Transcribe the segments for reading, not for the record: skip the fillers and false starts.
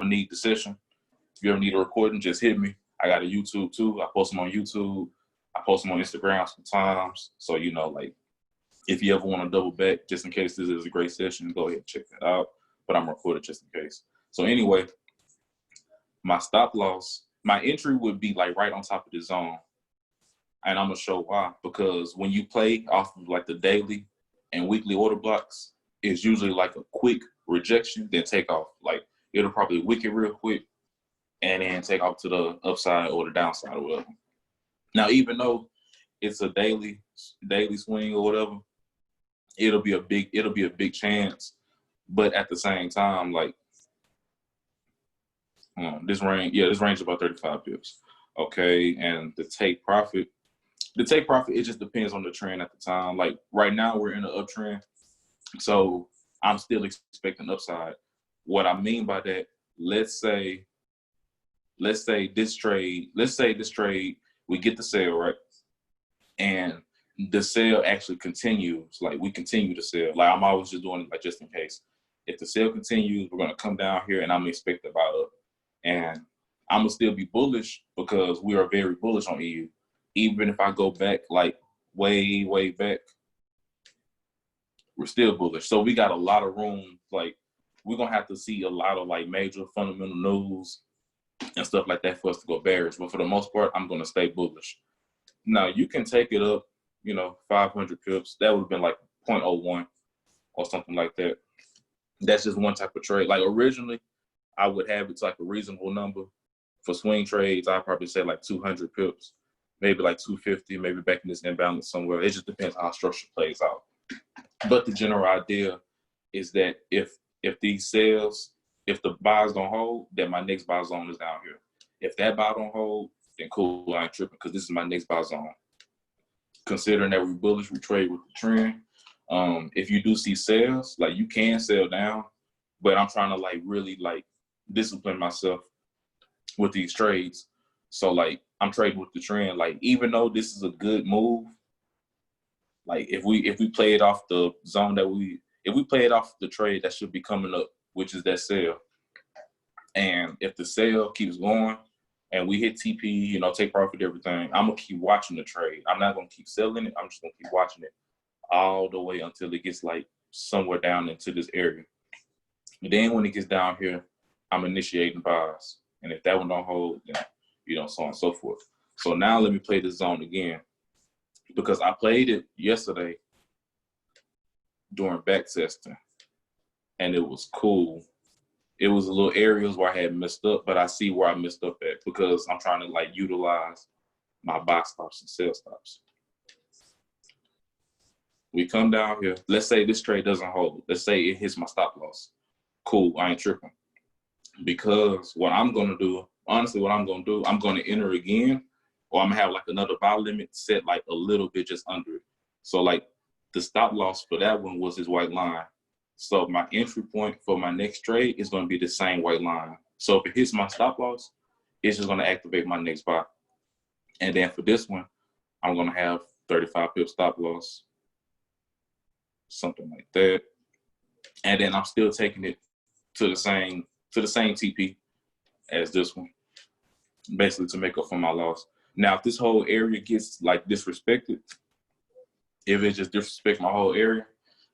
need the session, if you ever need a recording, just hit me. I got a YouTube too. I post them on YouTube. I post them on Instagram sometimes. So, you know, like, if you ever want to double back, just in case this is a great session, go ahead and check that out. But I'm recorded just in case. So anyway, my stop loss, my entry would be like right on top of the zone. And I'm going to show why. Because when you play off of like the daily and weekly order blocks, it's usually like a quick rejection, then take off. Like, it'll probably wick it real quick and then take off to the upside or the downside or whatever. Now, even though it's a daily swing or whatever, it'll be a big chance. But at the same time, like, this range is about 35 pips. Okay, and the take profit, it just depends on the trend at the time. Like right now, we're in an uptrend, so I'm still expecting upside. What I mean by that, let's say this trade, we get the sale, right? And the sale actually continues. Like, we continue to sell. Like, I'm always just doing it like just in case. If the sale continues, we're gonna come down here and I'm gonna expect to buy up. And I'm gonna still be bullish because we are very bullish on EU. Even if I go back like way, way back, we're still bullish. So we got a lot of room. Like, we're gonna have to see a lot of like major fundamental news and stuff like that for us to go bearish. But for the most part, I'm gonna stay bullish. Now, you can take it up, 500 pips. That would have been like 0.01 or something like that. That's just one type of trade. Like, originally, I would have it to like a reasonable number. For swing trades, I'd probably say like 200 pips, maybe like 250, maybe back in this imbalance somewhere. It just depends how structure plays out. But the general idea is that if these sales, if the buys don't hold, then my next buy zone is down here. If that buy don't hold, then cool, I ain't tripping because this is my next buy zone. Considering that we're bullish, we trade with the trend. If you do see sales, like, you can sell down, but I'm trying to like really like discipline myself with these trades. So like, I'm trading with the trend. Like, even though this is a good move, like if we play it off the zone if we play it off the trade that should be coming up, which is that sale, and if the sale keeps going and we hit TP, take profit, everything, I'm gonna keep watching the trade. I'm not gonna keep selling it. I'm just gonna keep watching it all the way until it gets like somewhere down into this area. And then when it gets down here, I'm initiating buys. And if that one don't hold, then, so on and so forth. So now let me play this zone again, because I played it yesterday during back testing, and it was cool. It was a little areas where I had messed up, but I see where I messed up at because I'm trying to like utilize my buy stops and sell stops. We come down here. Let's say this trade doesn't hold. Let's say it hits my stop loss. Cool, I ain't tripping. Because what I'm going to do, honestly, I'm going to enter again, or I'm going to have like another buy limit set like a little bit just under it. So like the stop loss for that one was this white line. So my entry point for my next trade is going to be the same white line. So if it hits my stop loss, it's just going to activate my next buy. And then for this one, I'm going to have 35 pip stop loss, something like that. And then I'm still taking it to the same TP as this one, basically to make up for my loss. Now, if this whole area gets like disrespected, if it just disrespects my whole area,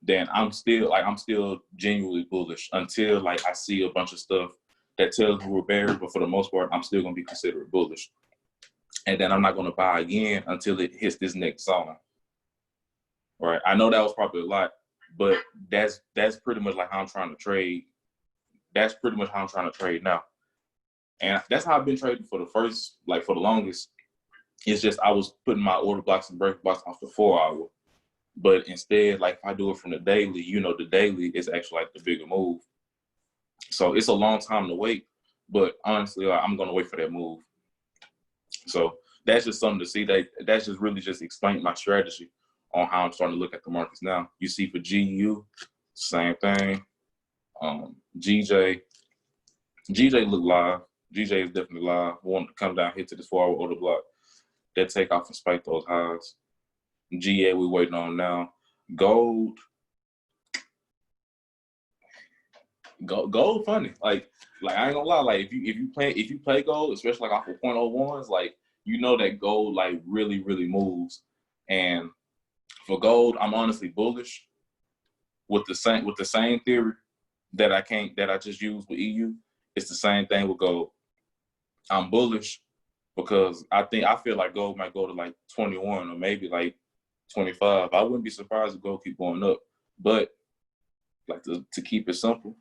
then I'm still genuinely bullish until like I see a bunch of stuff that tells me we're bearish. But for the most part, I'm still gonna be considered bullish. And then I'm not gonna buy again until it hits this next zone. All right. I know that was probably a lot, but that's pretty much like how I'm trying to trade. That's pretty much how I'm trying to trade now. And that's how I've been trading for the longest. It's just I was putting my order blocks and break blocks off the 4 hour. But instead, like if I do it from the daily, the daily is actually like the bigger move. So it's a long time to wait. But honestly, I'm going to wait for that move. So that's just something to see. That's just really just explain my strategy on how I'm starting to look at the markets now. You see for GU, same thing. GJ look live. GJ is definitely live. Want to come down here to this 4 hour order block. That take off and spike those highs. GA we waiting on now. Gold gold funny. Like I ain't gonna lie. Like if you play gold, especially like off of .01s, like you know that gold like really moves. And for gold, I'm honestly bullish with the same theory that I just used with EU. It's the same thing with gold. I'm bullish because I feel like gold might go to like 21 or maybe like 25. I wouldn't be surprised if gold keep going up. But like to keep it simple,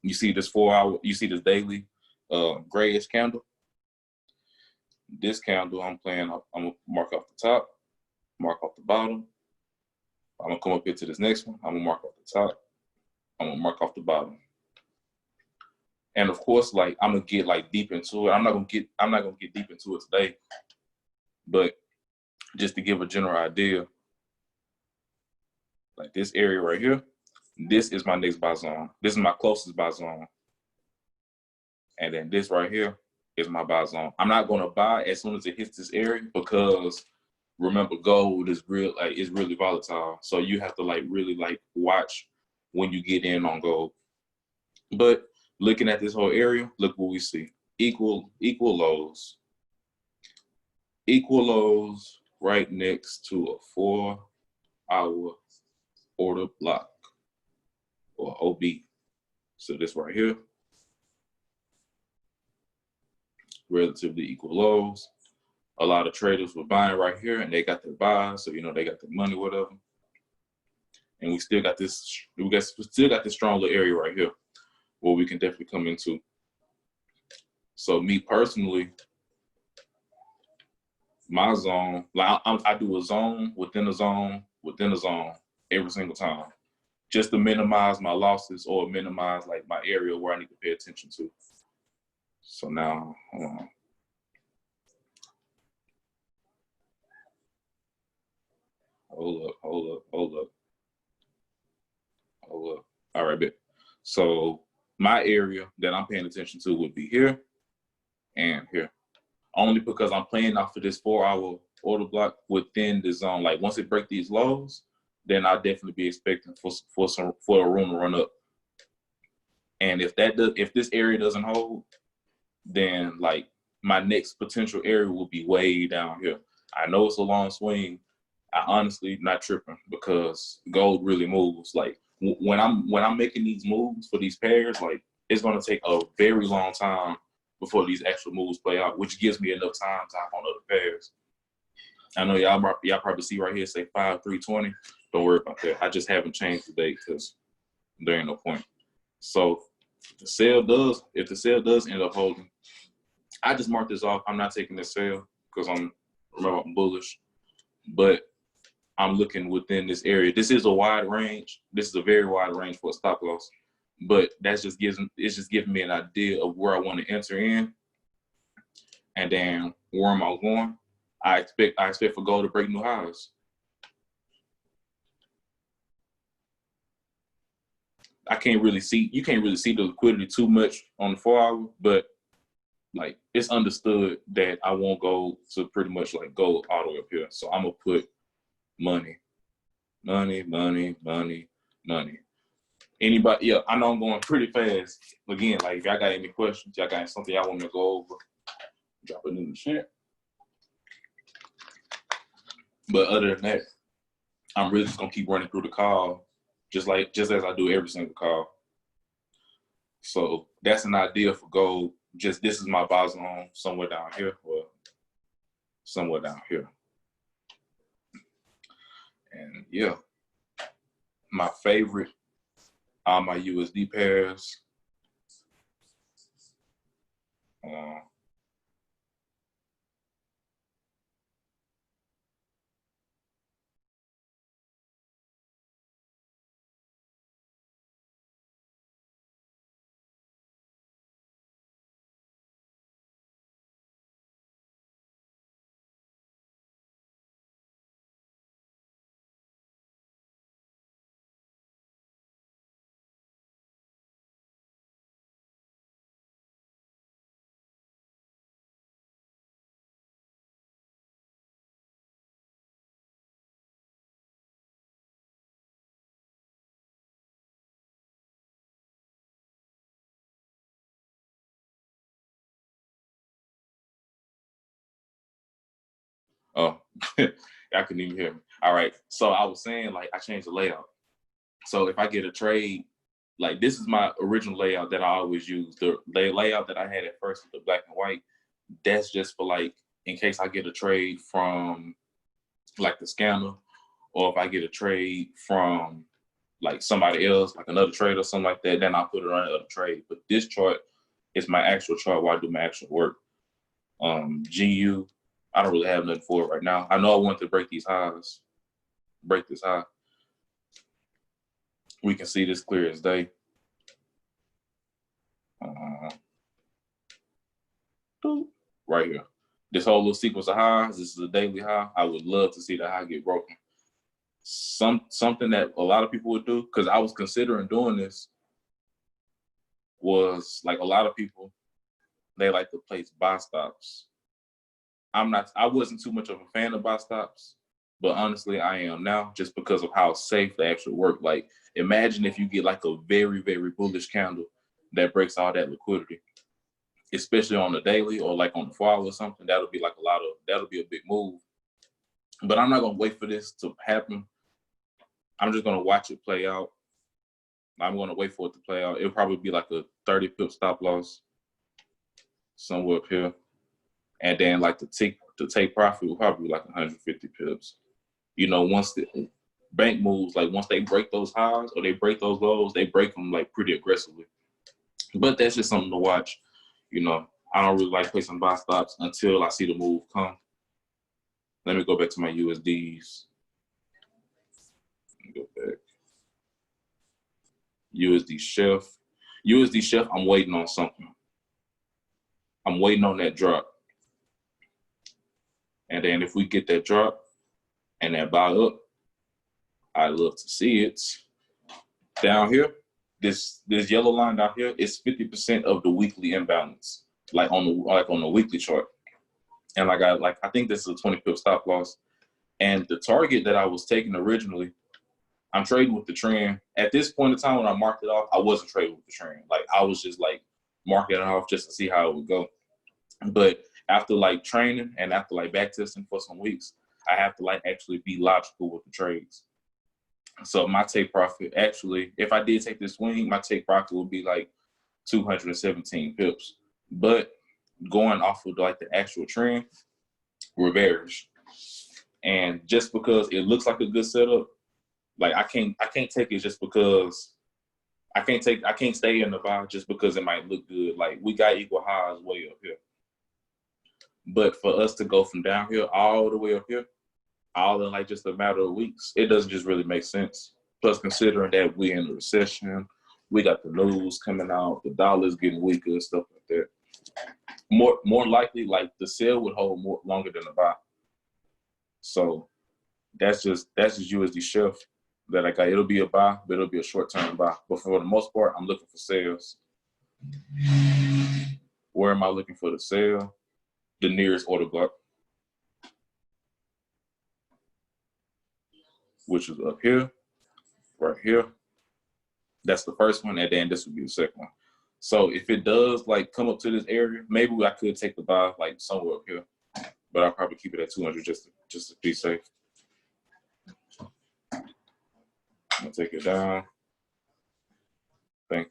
you see this daily grayish candle. This candle I'm gonna mark off the top, mark off the bottom. I'm gonna come up here to this next one. I'm gonna mark off the top. I'm gonna mark off the bottom. And of course, like I'm gonna get like deep into it. I'm not gonna get deep into it today, but just to give a general idea, like this area right here, this is my next buy zone. This is my closest buy zone. And then this right here is my buy zone. I'm not gonna buy as soon as it hits this area because remember gold is really volatile. So you have to like really like watch when you get in on gold. But looking at this whole area, look what we see. Equal lows. Equal lows right next to a 4-hour order block or OB. So this right here, relatively equal lows. A lot of traders were buying right here and they got their buys, so you know they got their money, whatever. And we still got this strong little area right here where we can definitely come into. So me personally, my zone, like I do a zone within a zone within a zone every single time, just to minimize my losses or minimize like my area where I need to pay attention to. So now, hold on. Hold up. All right, bet. So my area that I'm paying attention to would be here and here. Only because I'm playing off of this 4-hour order block within the zone. Like once it break these lows, then I'll definitely be expecting for a room to run up. And if this area doesn't hold, then like my next potential area will be way down here. I know it's a long swing. I honestly not tripping because gold really moves. Like when I'm making these moves for these pairs, like it's gonna take a very long time before these actual moves play out, which gives me enough time to hop on other pairs. I know y'all probably see right here say 5-3-20. Don't worry about that. I just haven't changed the date because there ain't no point. So if the sale does end up holding, I just mark this off. I'm not taking this sale because I'm bullish, but I'm looking within this area. This is a wide range. This is a very wide range for a stop loss, but it's just giving me an idea of where I want to enter in, and then where am I going? I expect for gold to break new highs. You can't really see the liquidity too much on the 4-hour, but like it's understood that I won't go to pretty much like go all the way up here. So I'm gonna put money. Anybody? Yeah, I know I'm going pretty fast. Again, like if y'all got any questions, y'all got something y'all want me to go over, drop it in the chat. But other than that, I'm really just gonna keep running through the call, just as I do every single call. So that's an idea for gold. Just this is my buy zone somewhere down here, or somewhere down here. And yeah, my favorite are my USD pairs. Oh, I couldn't even hear me. All right. So I was saying, like, I changed the layout. So if I get a trade, like this is my original layout that I always use. The layout that I had at first with the black and white, that's just for like in case I get a trade from like the scanner, or if I get a trade from like somebody else, like another trade or something like that, then I'll put it on another trade. But this chart is my actual chart where I do my actual work. GU, I don't really have nothing for it right now. I know I want to break these highs, break this high. We can see this clear as day. Right here. This whole little sequence of highs, this is a daily high. I would love to see the high get broken. Something that a lot of people would do, because I was considering doing this, was like a lot of people, they like to place buy stops. I wasn't too much of a fan of buy stops, but honestly, I am now just because of how safe they actually work. Like, imagine if you get like a very, very bullish candle that breaks all that liquidity, especially on the daily or like on the 4 hour or something. That'll be like that'll be a big move. But I'm not gonna wait for this to happen. I'm just gonna watch it play out. I'm gonna wait for it to play out. It'll probably be like a 30 pip stop loss somewhere up here. And then like the take profit will probably be like 150 pips. You know, once the bank moves, like once they break those highs or they break those lows, they break them like pretty aggressively. But that's just something to watch. You know, I don't really like placing buy stops until I see the move come. Let me go back to my USDs. Let me go back. USD Chef. USD Chef, I'm waiting on something. I'm waiting on that drop. And then if we get that drop and that buy up, I'd love to see it. Down here, this yellow line down here is 50% of the weekly imbalance, like on the weekly chart. And I think this is a 20 pip stop loss. And the target that I was taking originally, I'm trading with the trend. At this point in time when I marked it off, I wasn't trading with the trend. Like I was just like marking it off just to see how it would go. But after like training and after like back testing for some weeks, I have to like actually be logical with the trades. So my take profit, actually, if I did take this swing, my take profit would be like 217 pips. But going off of like the actual trend, we're bearish. And just because it looks like a good setup, like I can't take it just because I can't stay in the buy just because it might look good. Like we got equal highs way up here. But for us to go from down here all the way up here, all in like just a matter of weeks, it doesn't just really make sense. Plus, considering that we're in a recession, we got the news coming out, the dollar's getting weaker and stuff like that. More likely, like the sell would hold more longer than the buy. So that's just USD Chef that I got. It'll be a buy, but it'll be a short-term buy. But for the most part, I'm looking for sales. Where am I looking for the sale? The nearest order block, which is up here, right here. That's the first one, and then this would be the second one. So if it does like come up to this area, maybe I could take the buy like somewhere up here, but I'll probably keep it at 200 just to be safe. I'm gonna take it down. Thank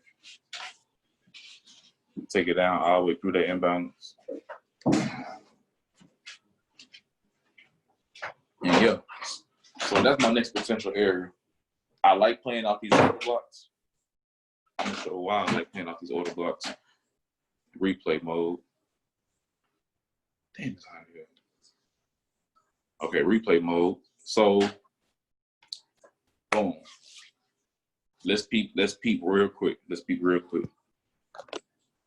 you. Take it down all the way through that imbalance. And yeah, so that's my next potential area. I like playing off these order blocks. I'm gonna show why I like playing off these order blocks. Replay mode. Damn, it's hot here. Okay, replay mode. So, boom. Let's peep real quick.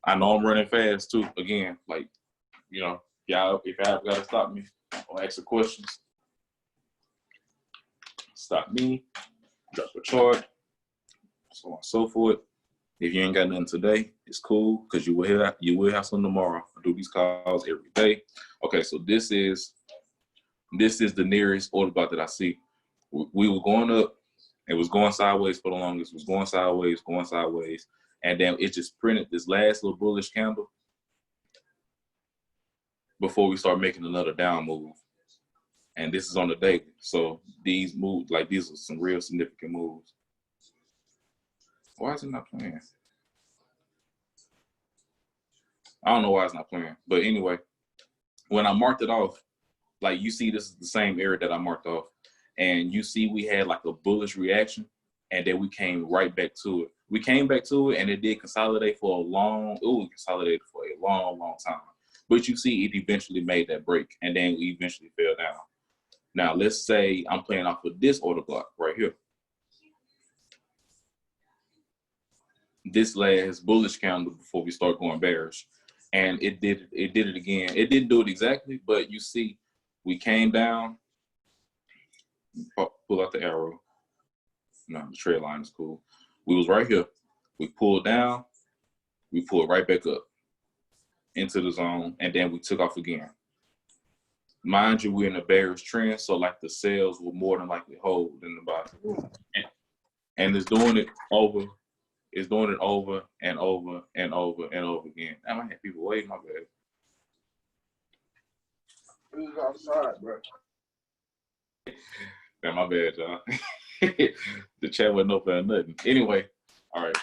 I know I'm running fast too. Again, like, you know, y'all, if y'all gotta stop me or ask the questions, stop me, drop a chart, so on and so forth. If you ain't got nothing today, it's cool because you will have some tomorrow. I do these calls every day. Okay, so this is the nearest order block that I see. We were going up. It was going sideways for the longest. It was going sideways, and then it just printed this last little bullish candle before we start making another down move. and this is on the daily. So these moves, like these are some real significant moves. Why is it not playing? I don't know why it's not playing. But anyway, when I marked it off, like you see, this is the same area that I marked off. And you see we had like a bullish reaction, and then we came right back to it. We came back to it, and it did consolidate for a long, it consolidated for a long, long time. But you see it eventually made that break, and then we eventually fell down. Now, let's say I'm playing off of this order block right here. This last bullish candle before we start going bearish. And it did it again. It didn't do it exactly, but you see, we came down, pull out the arrow. No, the trade line is cool. We was right here. We pulled down, we pulled right back up into the zone, and then we took off again. Mind you, we're in a bearish trend, so like the sales will more than likely hold in the bottom. And it's doing it over. It's doing it over and over and over and over again. I might have people waiting, my bad. Who's outside, bro? Man, my bad, y'all. The chat wasn't open or nothing. Anyway, all right.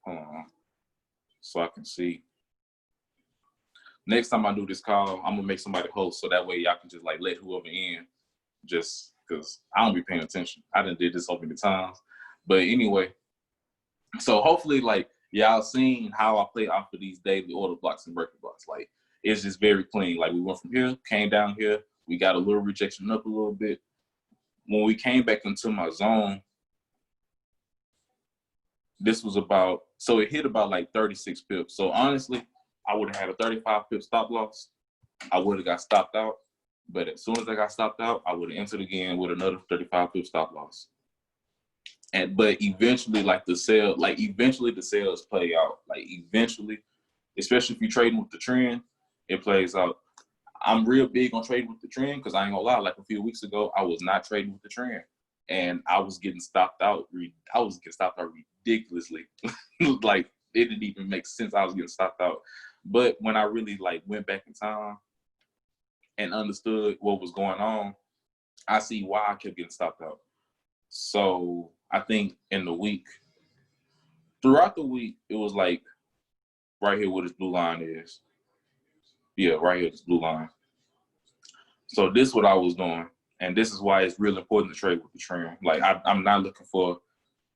Hold on. So I can see. Next time I do this call, I'm gonna make somebody host so that way y'all can just like let whoever in, just because I don't be paying attention. I done did this so many times. But anyway, so hopefully like y'all seen how I play off of these daily order blocks and breaker blocks. Like it's just very clean. Like we went from here, came down here, we got a little rejection up a little bit. When we came back into my zone, this was about, so it hit about like 36 pips. So honestly, I would have had a 35 pip stop loss. I would have got stopped out. But as soon as I got stopped out, I would have entered again with another 35 pip stop loss. But eventually, like the sales play out. Like eventually, especially if you're trading with the trend, it plays out. I'm real big on trading with the trend because I ain't gonna lie, like a few weeks ago, I was not trading with the trend. And I was getting stopped out. I was getting stopped out ridiculously. Like it didn't even make sense. I was getting stopped out. But when I really like went back in time and understood what was going on, I see why I kept getting stopped out. So I think in the week, throughout the week, it was like right here where this blue line is. Yeah, right here, this blue line. So this is what I was doing. And this is why it's really important to trade with the trend. Like I'm not looking for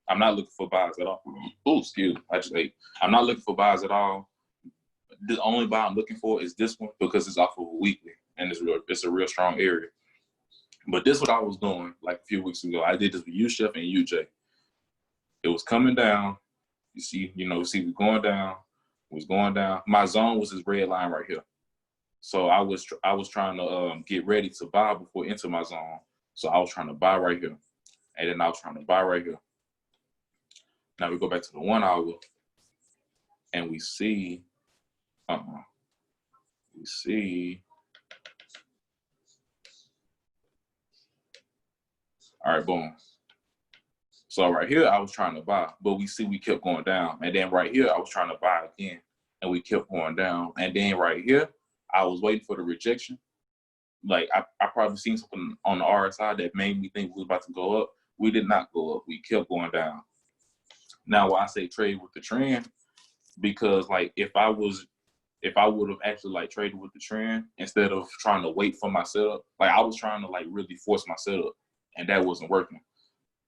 buys at all. Oh, excuse me. I'm not looking for buys at all. The only buy I'm looking for is this one because it's off of a weekly and it's a real strong area. But this is what I was doing like a few weeks ago. I did this with UChef and UJ. It was coming down. You see we going down. It was going down. My zone was this red line right here. So I was trying to get ready to buy before into my zone. So I was trying to buy right here. And then I was trying to buy right here. Now we go back to the 1 hour and we see, all right, boom. So right here, I was trying to buy, but we see we kept going down. And then right here, I was trying to buy again and we kept going down. And then right here, I was waiting for the rejection. Like I probably seen something on the RSI that made me think we was about to go up. We did not go up. We kept going down. Now, why I say trade with the trend, because like if I would have actually like traded with the trend instead of trying to wait for my setup, like I was trying to like really force my setup, and that wasn't working.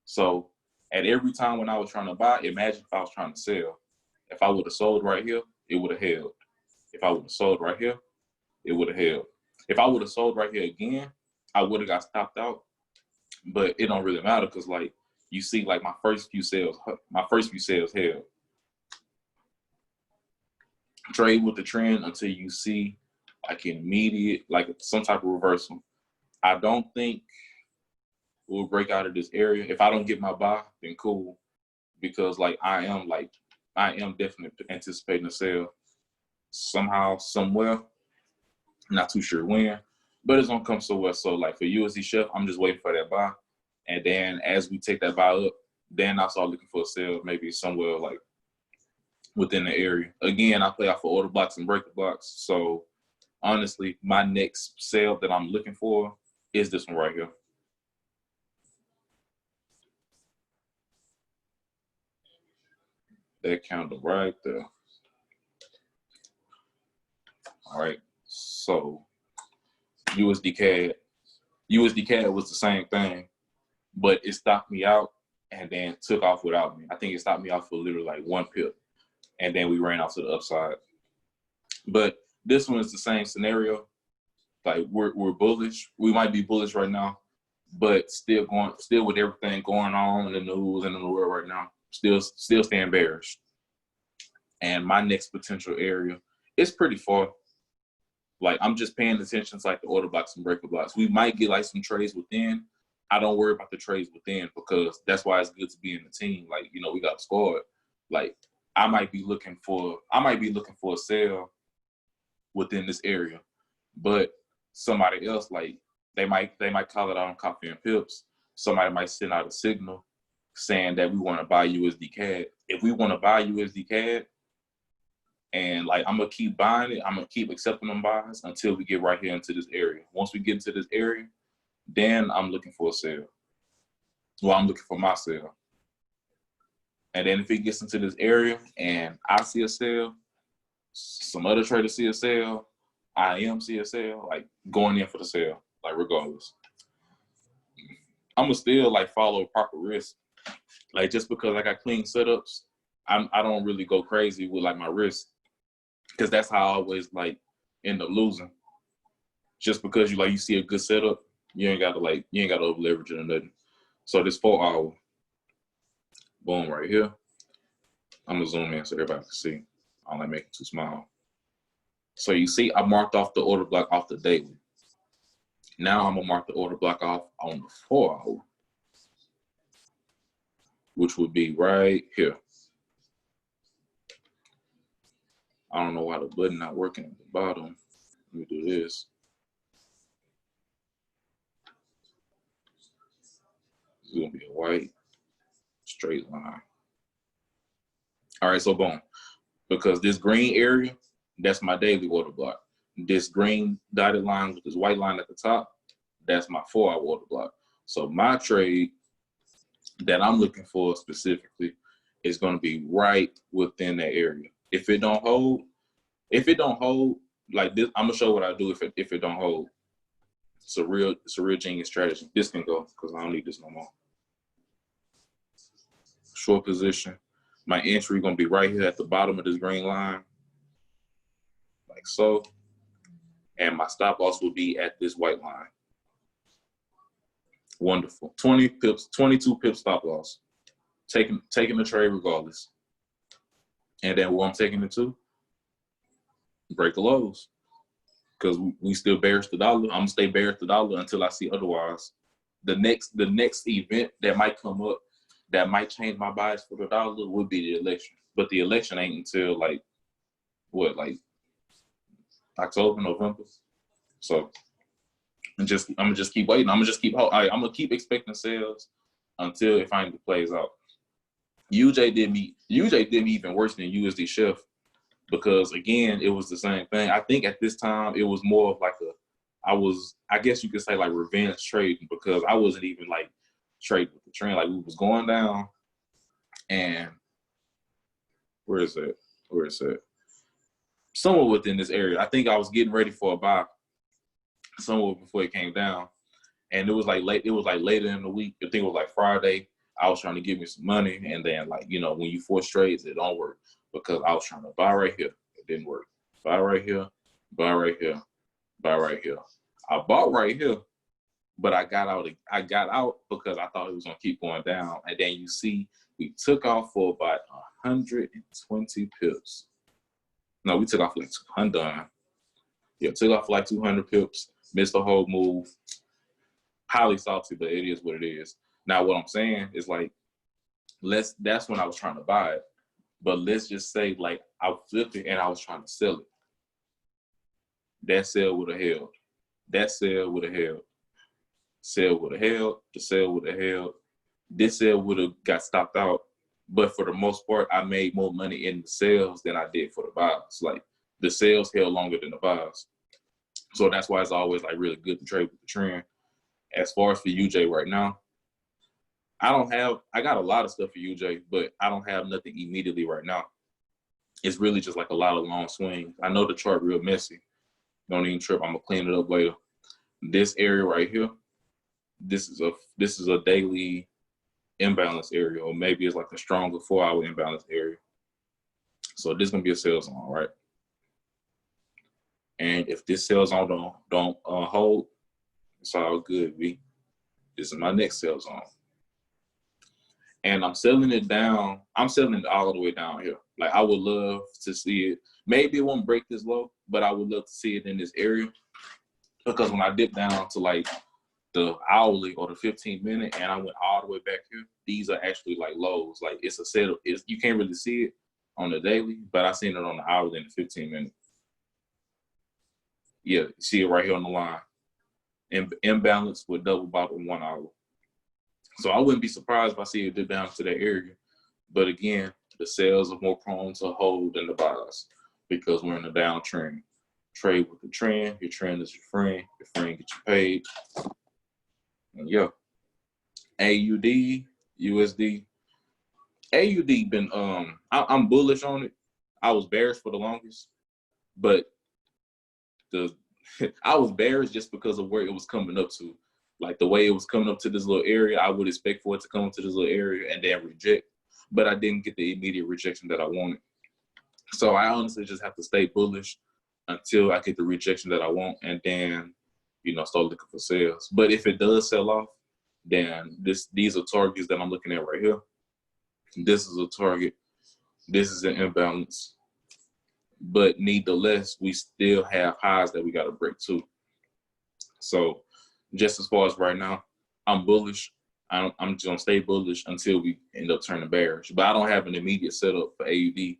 So at every time when I was trying to buy, imagine if I was trying to sell. If I would have sold right here, it would have held. If I would have sold right here, it would have held. If I would have sold right here again, I would have got stopped out. But it don't really matter because like you see, like my first few sales held. Trade with the trend until you see like immediate, like some type of reversal. I don't think we'll break out of this area. If I don't get my buy, then cool. Because like I am definitely anticipating a sale somehow, somewhere. Not too sure when, but it's gonna come somewhere. So like for USD Chef, I'm just waiting for that buy. And then as we take that buy up, then I'll start looking for a sale, maybe somewhere like within the area. Again, I play off of order blocks and breaker blocks. So honestly, my next sale that I'm looking for is this one right here. That candle right there. All right. So USD CAD. USD CAD was the same thing, but it stopped me out and then took off without me. I think it stopped me off for literally like 1 pip, and then we ran out to the upside. But this one is the same scenario. Like we're bullish. We might be bullish right now, but still with everything going on in the news and in the world right now, still staying bearish. And my next potential area is pretty far. Like I'm just paying attention to like the order blocks and breaker blocks. We might get like some trades within. I don't worry about the trades within because that's why it's good to be in the team. Like, you know, we got a squad. Like I might be looking for a sale within this area, but somebody else, like they might call it out on Coffee and Pips. Somebody might send out a signal saying that we want to buy USD CAD. If we want to buy USD CAD, and like I'm gonna keep buying it, I'm gonna keep accepting them buys until we get right here into this area. Once we get into this area, then I'm looking for a sale. Well, I'm looking for my sale. And then if it gets into this area and I see a sale, some other traders see a sale, I see a sale, like going in for the sale, like regardless. I'm gonna still like follow proper risk. Like just because I got clean setups, I don't really go crazy with like my risk. Because that's how I always like end up losing. Just because you see a good setup, you ain't gotta over leverage it or nothing. So this 4 hour, boom right here. I'm gonna zoom in so everybody can see. I don't like making it too small. So you see, I marked off the order block off the daily. Now I'm gonna mark the order block off on the 4 hour, which would be right here. I don't know why the button not working at the bottom. Let me do this. It's gonna be a white straight line. All right, so boom. Because this green area, that's my daily order block. This green dotted line with this white line at the top, that's my 4 hour order block. So my trade that I'm looking for specifically is gonna be right within that area. If it don't hold, like this, I'm gonna show what I do if it don't hold. It's a real genius strategy. This can go because I don't need this no more. Short position. My entry gonna be right here at the bottom of this green line, like so. And my stop loss will be at this white line. Wonderful. 20 pips, 22 pips stop loss. Taking the trade regardless. And then what I'm taking it to? Break the lows. Because we still bearish the dollar. I'm gonna stay bearish the dollar until I see otherwise. The next event that might come up that might change my bias for the dollar would be the election. But the election ain't until like October, November. So I'm gonna just keep waiting. I'm gonna keep expecting sales until it finally plays out. UJ did me even worse than USD Chef because again it was the same thing. I think at this time it was more of like I guess you could say like revenge trading because I wasn't even like trading with the trend. Like we was going down and where is it? Somewhere within this area. I think I was getting ready for a buy somewhere before it came down. And it was like later in the week. I think it was like Friday. I was trying to give me some money. And then like, you know, when you force trades, it don't work because I was trying to buy right here. It didn't work. Buy right here, buy right here, buy right here. I bought right here, but I got out because I thought it was gonna keep going down. And then you see we took off for about 120 pips. No, we took off like 200. Yeah, took off like 200 pips. Missed the whole move. Highly salty, but it is what it is. Now, what I'm saying is like, that's when I was trying to buy it. But let's just say like I flipped it and I was trying to sell it. That sale would have held. That sale would have held. Sale would have held. The sale would have held. This sale would have got stopped out. But for the most part, I made more money in the sales than I did for the buys. Like the sales held longer than the buys. So that's why it's always like really good to trade with the trend. As far as for UJ right now, I got a lot of stuff for UJ, but I don't have nothing immediately right now. It's really just like a lot of long swings. I know the chart real messy. Don't even trip. I'm gonna clean it up later. This area right here, this is a daily imbalance area, or maybe it's like a stronger 4-hour imbalance area. So this is gonna be a sell zone, right? And if this sell zone don't hold, it's all good, B. This is my next sell zone. And I'm selling it down. I'm selling it all the way down here. Like, I would love to see it. Maybe it won't break this low, but I would love to see it in this area. Because when I dip down to like the hourly or the 15-minute and I went all the way back here, these are actually like lows. Like, it's a set of, you can't really see it on the daily, but I seen it on the hourly and the 15-minute. Yeah, you see it right here on the line. Imbalance with double bottom 1 hour. So I wouldn't be surprised if I see it dip down to that area. But again, the sales are more prone to hold than the buys because we're in a downtrend. Trade with the trend. Your trend is your friend. Your friend gets you paid. And yeah, AUD, USD. AUD been I'm bullish on it. I was bearish for the longest, but I was bearish just because of where it was coming up to. Like, the way it was coming up to this little area, I would expect for it to come up to this little area and then reject. But I didn't get the immediate rejection that I wanted. So I honestly just have to stay bullish until I get the rejection that I want, and then, start looking for sales. But if it does sell off, then these are targets that I'm looking at right here. This is a target. This is an imbalance. But nevertheless, we still have highs that we got to break too. So just as far as right now, I'm bullish. I'm just going to stay bullish until we end up turning bearish. But I don't have an immediate setup for AUD.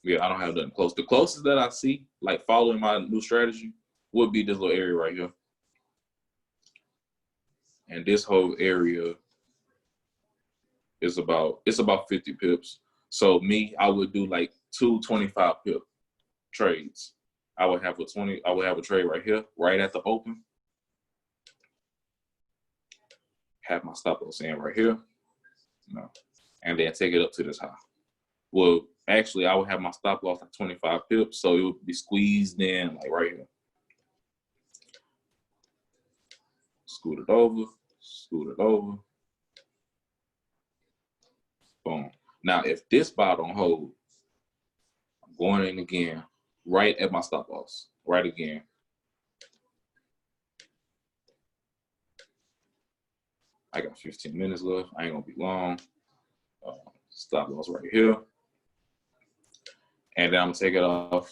Yeah, I don't have nothing close. The closest that I see, like following my new strategy, would be this little area right here. And this whole area is about 50 pips. So I would do like 2 25 pip trades. I would have a trade right here, right at the open. Have my stop loss in right here. And then take it up to this high. Well, actually, I would have my stop loss at 25 pips, so it would be squeezed in like right here. Scoot it over. Boom. Now, if this bar don't hold, I'm going in again, right at my stop loss, right again. I got 15 minutes left. I ain't gonna be long. Stop loss right here. And then I'm gonna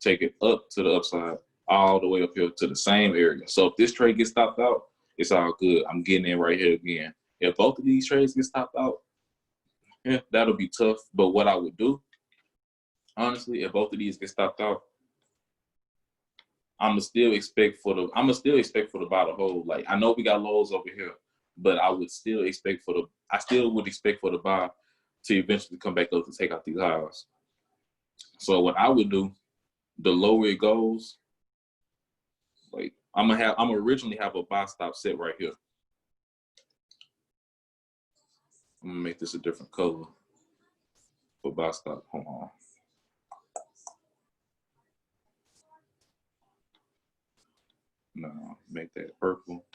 take it up to the upside, all the way up here to the same area. So if this trade gets stopped out, it's all good. I'm getting in right here again. If both of these trades get stopped out, yeah, that'll be tough. But what I would do, honestly, if both of these get stopped out, I'ma still expect for the buy to hold. Like, I know we got lows over here, but I would still expect for the buy to eventually come back up to take out these highs. So what I would do, the lower it goes, like I'm gonna originally have a buy stop set right here. I'm gonna make this a different color for buy stop. Hold on. No, make that purple.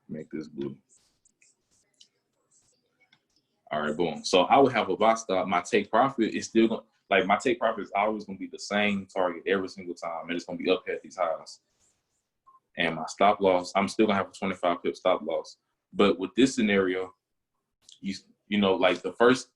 Make this blue. All right, boom. So I would have a buy stop. My take profit is still going, like, my take profit is always going to be the same target every single time, and it's going to be up at these highs. And my stop loss, I'm still going to have a 25 pip stop loss. But with this scenario, like the first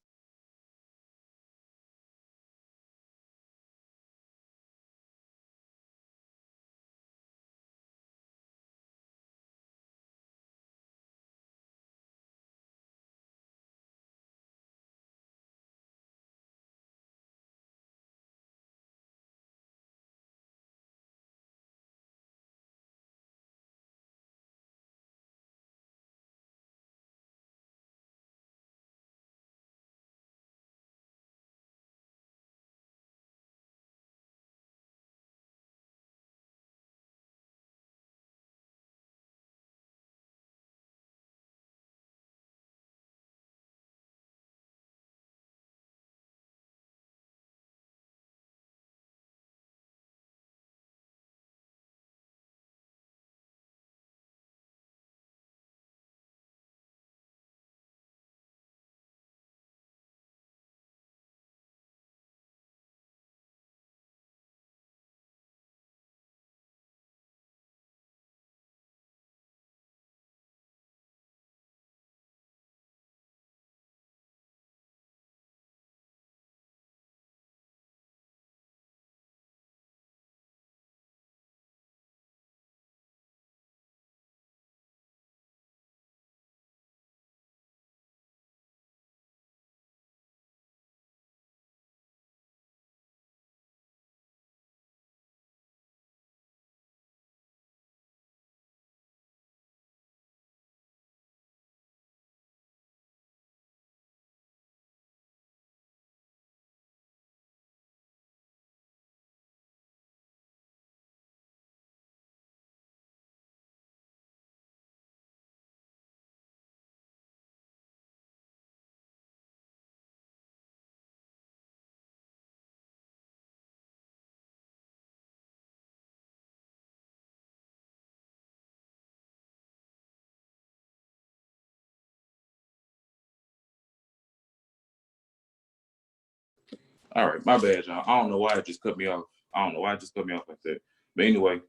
All right, my bad, y'all. I don't know why it just cut me off. I don't know why it just cut me off like that. But anyway,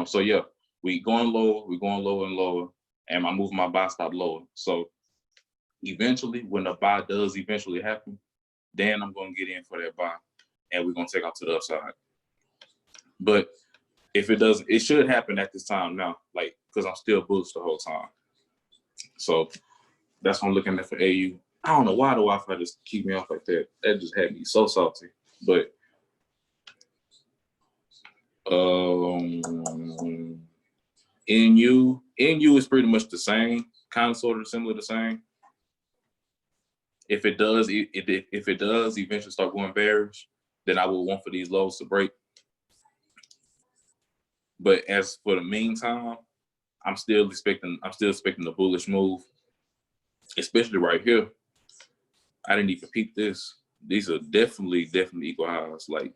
so yeah, we going lower and lower, and I'm moving my buy stop lower. So eventually, when the buy does eventually happen, then I'm gonna get in for that buy, and we're gonna take off to the upside. But if it doesn't, it should happen at this time now, like because I'm still bullish the whole time. So that's what I'm looking at for AU. I don't know why the Wi-Fi just keep me off like that. That just had me so salty. But NU is pretty much the same, kind of sort of similar the same. If it does eventually start going bearish, then I will want for these lows to break. But as for the meantime, I'm still expecting the bullish move, especially right here. I didn't even peep this. These are definitely equal highs, like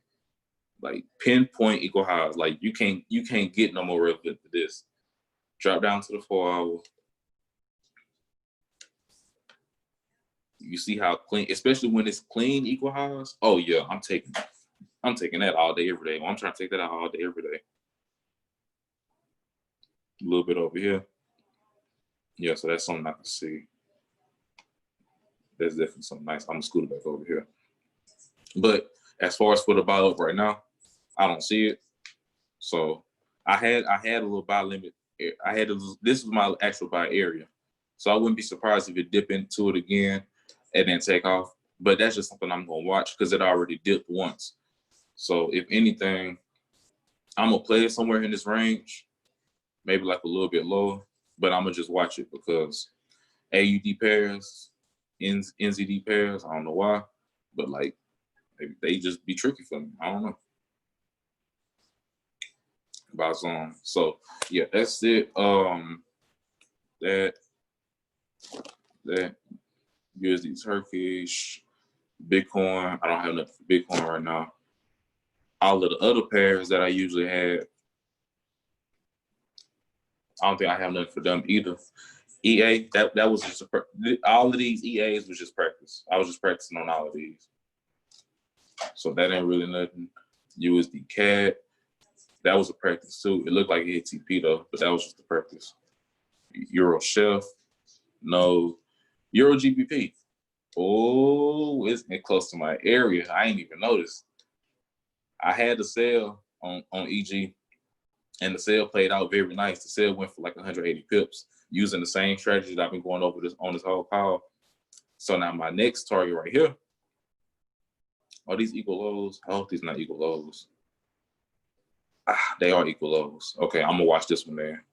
pinpoint equal highs. Like you can't get no more relevant to this. Drop down to the 4 hour. You see how clean, especially when it's clean equal highs. Oh yeah, I'm taking that all day, every day. Well, I'm trying to take that out all day, every day. A little bit over here. Yeah, so that's something I can see. That's definitely something nice. I'm gonna scoot it back over here. But as far as for the buy up right now, I don't see it. So I had a little buy limit. This was my actual buy area. So I wouldn't be surprised if it dip into it again and then take off. But that's just something I'm gonna watch because it already dipped once. So if anything, I'm gonna play it somewhere in this range, maybe like a little bit lower, but I'm gonna just watch it because AUD pairs, NZD pairs, I don't know why, but like they just be tricky for me. I don't know. About zone. So yeah, that's it. That USD Turkish, Bitcoin. I don't have enough for Bitcoin right now. All of the other pairs that I usually had, I don't think I have nothing for them either. EA, that was just all of these EAs was just practice. I was just practicing on all of these. So that ain't really nothing. USD CAD, that was a practice too. It looked like it hit TP though, but that was just a practice. Euro Chef, no. Euro GBP. Oh, it's close to my area. I ain't even noticed. I had the sale on EG, and the sale played out very nice. The sale went for like 180 pips using the same strategy that I've been going over on this whole call. So now my next target right here. Are these equal lows? I hope these not equal lows. They are equal lows. Okay, I'm gonna watch this one there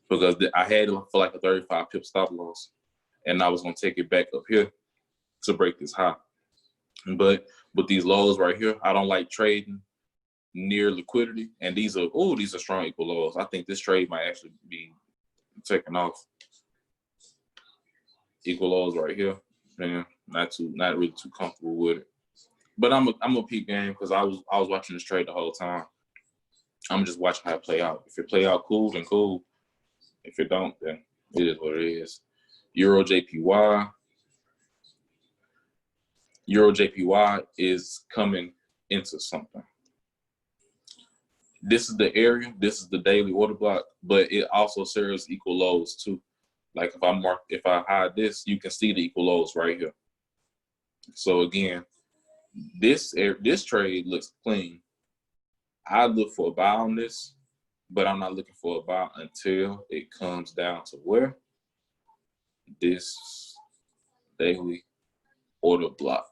because I had it for like a 35 pip stop loss, and I was gonna take it back up here to break this high. But with these lows right here, I don't like trading near liquidity, and these are strong equal lows. I think this trade might actually be taking off. Equal lows right here, man. Not really too comfortable with it. But I'm a peak game because I was watching this trade the whole time. I'm just watching how it play out. If it play out cool, then cool. If it don't, then it is what it is. Euro JPY. Euro JPY is coming into something. This is the area. This is the daily order block, but it also serves equal lows too. Like if I hide this, you can see the equal lows right here. So again, this trade looks clean. I look for a buy on this, but I'm not looking for a buy until it comes down to where? This daily order block.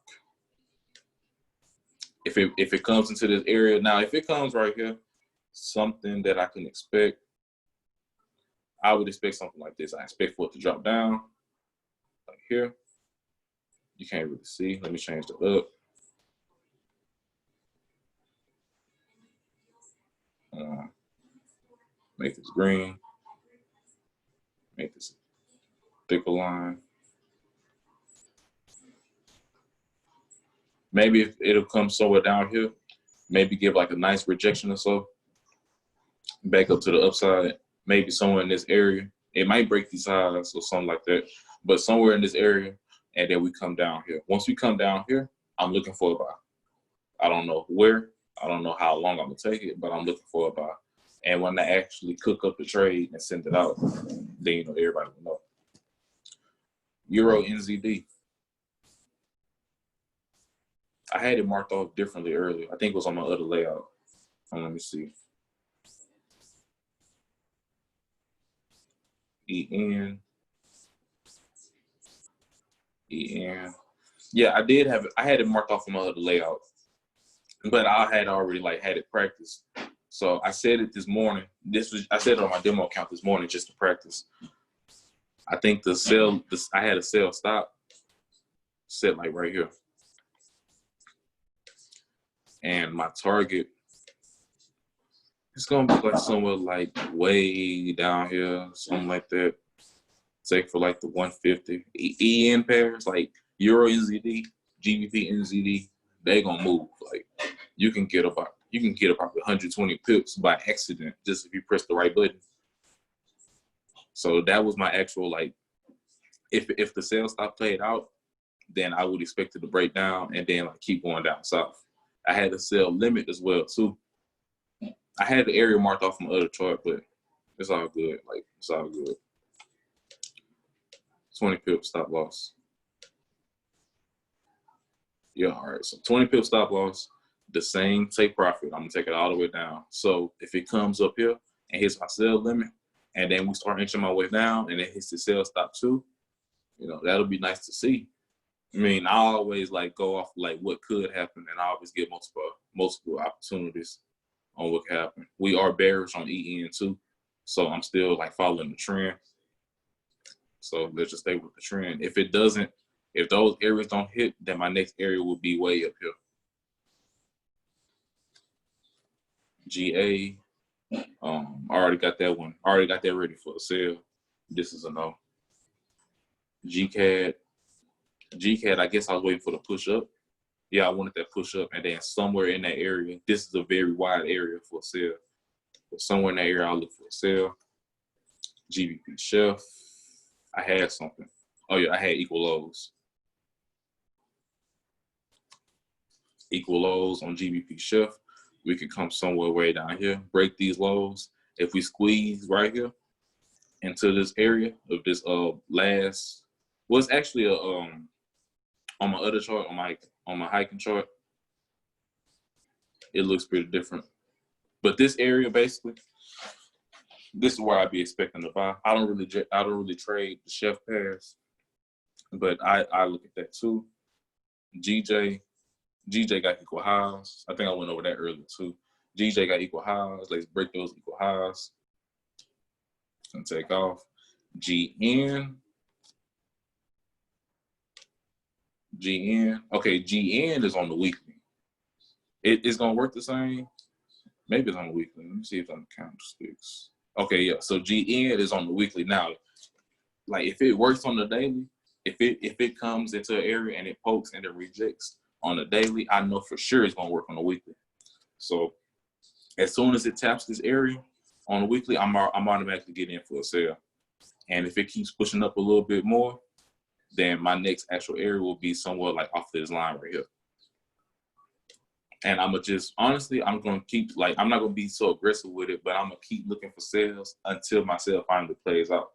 If it comes into this area, now if it comes right here, something that I can expect, I would expect something like this. I expect for it to drop down, like here. You can't really see. Let me change the up. Make this green. Make this thicker line. Maybe it'll come somewhere down here. Maybe give like a nice rejection or so. Back up to the upside. Maybe somewhere in this area. It might break these highs or something like that. But somewhere in this area, and then we come down here. Once we come down here, I'm looking for a buy. I don't know where. I don't know how long I'm gonna take it, but I'm looking for a buy. And when I actually cook up the trade and send it out, then everybody will know. Euro NZD. I had it marked off differently earlier. I think it was on my other layout. Let me see. EN. Yeah, I did have it. I had it marked off on my other layout, but I had already had it practiced. So I said it this morning. I said it on my demo account this morning just to practice. I think I had a sell stop set right here. And my target is going to be somewhere way down here, something like that. Take for the 150. EN pairs, Euro NZD, GBP NZD, they going to move. You can get about 120 pips by accident just if you press the right button. So that was my actual, if the sell stop played out, then I would expect it to break down and then keep going down south. I had a sell limit as well too. I had the area marked off from the other chart, but it's all good. It's all good. 20 pip stop loss. Yeah, all right. So 20 pip stop loss, the same take profit. I'm gonna take it all the way down. So if it comes up here and hits my sell limit, and then we start inching my way down, and it hits the sell stop too, that'll be nice to see. I mean, I always go off what could happen, and I always get multiple opportunities on what could happen. We are bearish on EN too, so I'm still following the trend. So let's just stay with the trend. If those areas don't hit, then my next area will be way up here. GA, I already got that one. I already got that ready for a sale. This is a no. GCAD, I guess I was waiting for the push up. Yeah, I wanted that push up, and then somewhere in that area, this is a very wide area for a sale. But somewhere in that area, I'll look for a sale. GBP Chef, I had something. Oh yeah, I had equal lows. Equal lows on GBP Chef. We could come somewhere way down here, break these lows. If we squeeze right here into this area of this last, well, it's actually a on my other chart, on my hiking chart, it looks pretty different. But this area basically, this is where I'd be expecting to buy. I don't really trade the Chef pairs, but I look at that too. GJ got equal highs. I think I went over that earlier too. GJ got equal highs. Let's break those equal highs and take off. GN. Okay, GN is on the weekly. It's gonna work the same. Maybe it's on the weekly. Let me see if I'm candlesticks. Okay, yeah. So GN is on the weekly now. If it works on the daily, if it comes into an area and it pokes and it rejects on the daily, I know for sure it's gonna work on the weekly. So as soon as it taps this area on the weekly, I'm automatically getting in for a sale. And if it keeps pushing up a little bit more, then my next actual area will be somewhat off this line right here. And I'm gonna just, honestly, I'm gonna keep, I'm not gonna be so aggressive with it, but I'm gonna keep looking for sales until my sale finally plays out.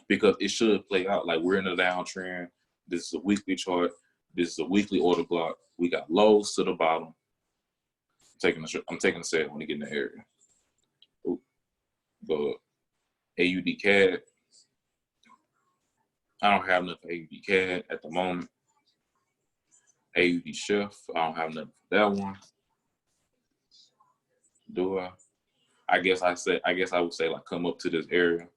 Because it should play out. We're in a downtrend. This is a weekly chart. This is a weekly order block. We got lows to the bottom. I'm taking a sale when I get in the area. Ooh, go up. AUD CAD. I don't have enough AUD CAD at the moment. AUD Chef. I don't have nothing for that one. Do I? I guess I would say come up to this area.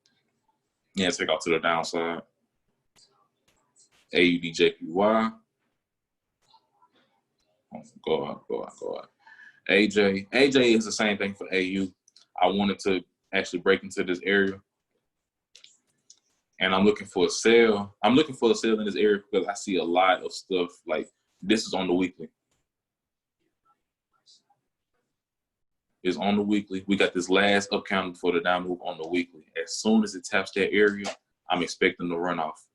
Yeah, take off to the downside. AUD JPY. Go out. AJ is the same thing for AU. I wanted to actually break into this area. And I'm looking for a sale. I'm looking for a sale in this area because I see a lot of stuff this is on the weekly. It's on the weekly. We got this last up counter for the down move on the weekly. As soon as it taps that area, I'm expecting to run off.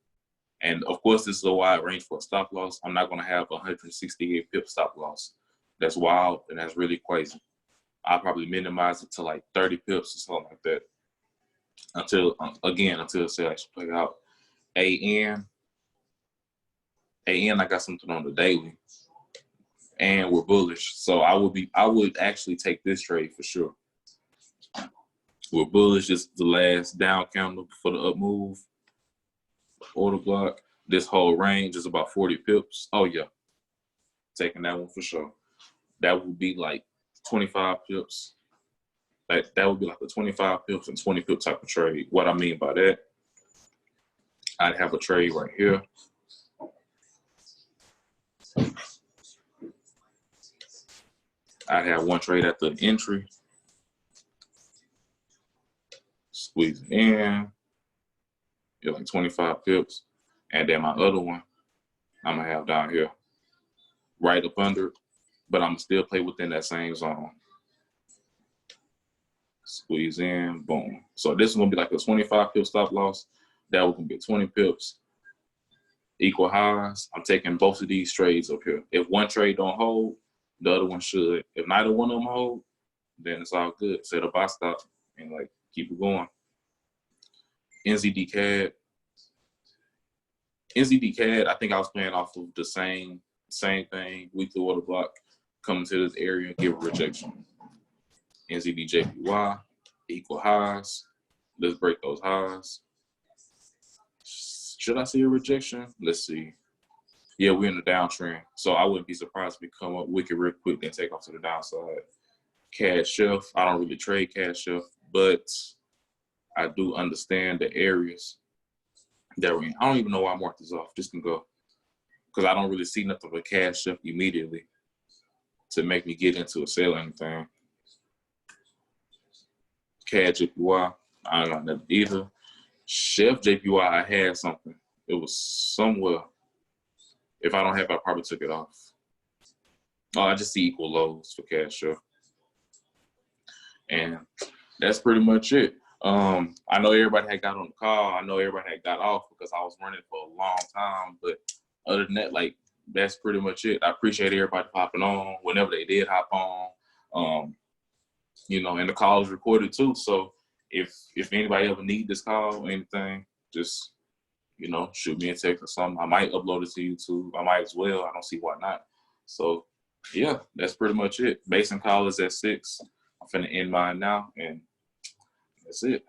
And of course, this is a wide range for a stop loss. I'm not going to have 168 pip stop loss. that's wild and that's really crazy. I'll probably minimize it to like 30 pips or something like that until the sale actually play out. AN, I got something on the daily, and we're bullish. So I would actually take this trade for sure. We're bullish. This is the last down candle for the up move. Order block. This whole range is about 40 pips. Oh yeah, taking that one for sure. That would be like 25 pips. Like that would be like a 25 pips and 20 pip type of trade. What I mean by that, I'd have a trade right here. I'd have one trade at the entry. Squeeze it in. Get like 25 pips. And then my other one, I'm going to have down here. Right up under it. But I'm going to still play within that same zone. Squeeze in. Boom. So this is going to be like a 25 pip stop loss. That was going to be 20 pips. Equal highs. I'm taking both of these trades up here. If one trade don't hold, the other one should. If neither one of them hold, then it's all good. Set a buy stop and like keep it going. NZD CAD. NZD CAD, I think I was playing off of the same thing. Weekly order block. Coming to this area and give a rejection. NZD JPY. Equal highs. Let's break those highs. Should I see a rejection? Let's see. Yeah, we're in the downtrend. So I wouldn't be surprised if we come up wicked real quick and take off to the downside. Cash Chef. I don't really trade Cash Chef, but I do understand the areas that we're in. I don't even know why I marked this off. Just can go. Because I don't really see nothing but Cash Chef immediately to make me get into a sale or anything. CAD JPY. I don't know that either. Chef JPY, I had something. It was somewhere. If I don't have it, I probably took it off. Oh, I just see equal lows for Cash Chef. And that's pretty much it. I know everybody had got on the call. I know everybody had got off because I was running for a long time. But other than that, like, that's pretty much it. I appreciate everybody popping on whenever they did hop on. You know, and the call is recorded too. So if anybody ever need this call or anything, just, you know, shoot me a text or something. I might upload it to YouTube. I might as well. I don't see why not. So yeah, that's pretty much it. Basin call is at 6. I'm finna end mine now, and that's it.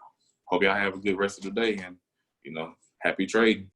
Hope y'all have a good rest of the day, and, you know, happy trading.